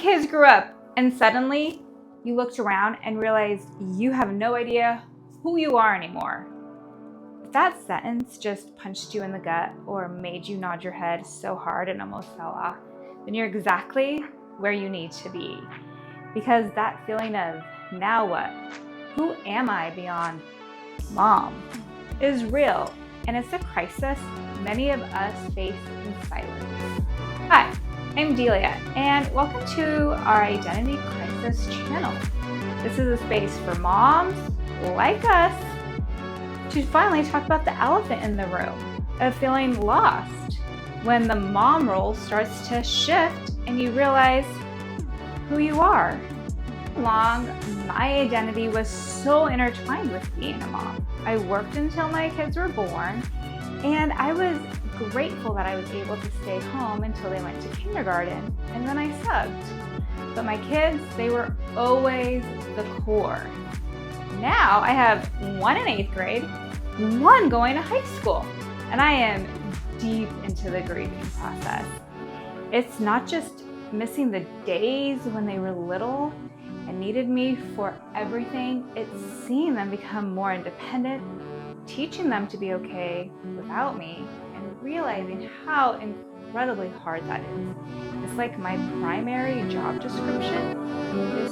kids grew up and suddenly you looked around and realized you have no idea who you are anymore. If that sentence just punched you in the gut or made you nod your head so hard it almost fell off, then you're exactly where you need to be. Because that feeling of, now what? Who am I beyond mom? Is real, and it's a crisis many of us face in silence. Hi, I'm Delia, and welcome to our Identity Crisis channel. This is a space for moms like us to finally talk about the elephant in the room of feeling lost when the mom role starts to shift and you realize who you are. Long, my identity was so intertwined with being a mom. I worked until my kids were born, and I was grateful that I was able to stay home until they went to kindergarten, and then I subbed. But my kids, they were always the core. Now I have one in 8th grade, one going to high school, and I am deep into the grieving process. It's not just missing the days when they were little and needed me for everything. It's seeing them become more independent, teaching them to be okay without me, and realizing how incredibly hard that is. It's like my primary job description is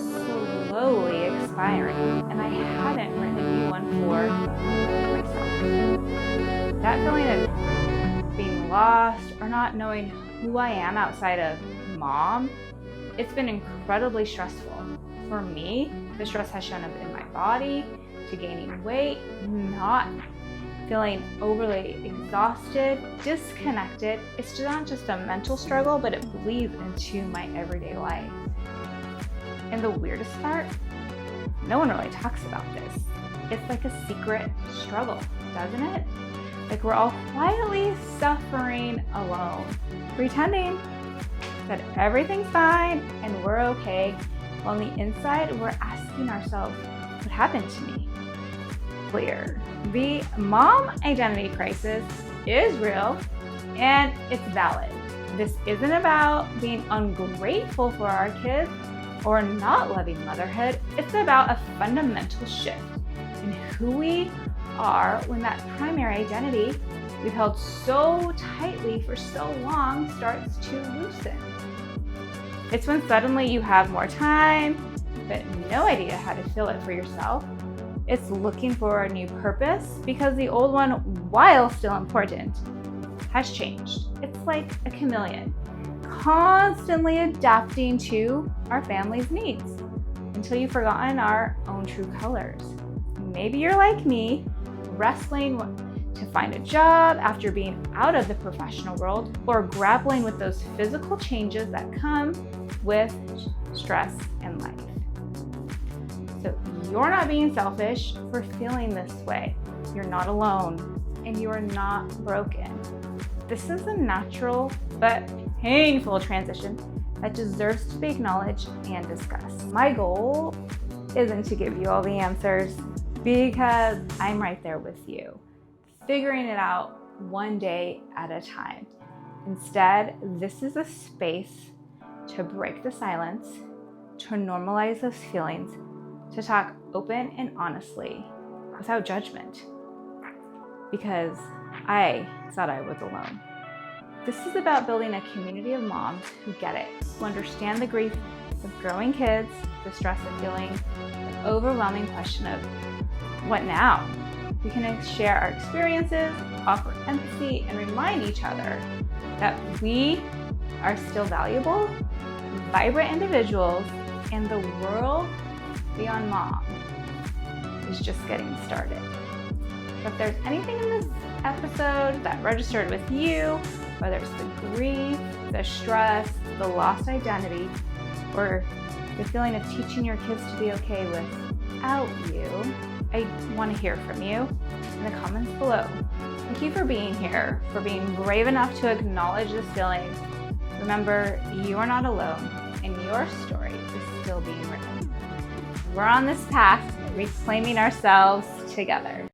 slowly expiring, and I haven't written a new one for myself. That feeling of being lost or not knowing who I am outside of mom, it's been incredibly stressful. For me, the stress has shown up in my body, to gaining weight, not feeling overly exhausted, disconnected. It's not just a mental struggle, but it bleeds into my everyday life. And the weirdest part, no one really talks about this. It's like a secret struggle, doesn't it? Like we're all quietly suffering alone, pretending that everything's fine and we're okay, while on the inside, we're asking ourselves, what happened to me? Clear. The mom identity crisis is real and it's valid. This isn't about being ungrateful for our kids or not loving motherhood. It's about a fundamental shift in who we are when that primary identity we've held so tightly for so long starts to loosen. It's when suddenly you have more time, but no idea how to fill it for yourself. It's looking for a new purpose because the old one, while still important, has changed. It's like a chameleon, constantly adapting to our family's needs until you've forgotten our own true colors. Maybe you're like me, wrestling to find a job after being out of the professional world, or grappling with those physical changes that come with stress in life. So you're not being selfish for feeling this way. You're not alone, and you are not broken. This is a natural but painful transition that deserves to be acknowledged and discussed. My goal isn't to give you all the answers, because I'm right there with you, figuring it out one day at a time. Instead, this is a space to break the silence, to normalize those feelings, to talk open and honestly without judgment, because I thought I was alone. This is about building a community of moms who get it, who understand the grief of growing kids, the stress of feeling, the overwhelming question of what now? We can share our experiences, offer empathy, and remind each other that we are still valuable, vibrant individuals, and the world beyond mom is just getting started. So if there's anything in this episode that registered with you, whether it's the grief, the stress, the lost identity, or the feeling of teaching your kids to be okay without you, I want to hear from you in the comments below. Thank you for being here, for being brave enough to acknowledge this feeling. Remember, you are not alone, and your story is still being written. We're on this path, reclaiming ourselves together.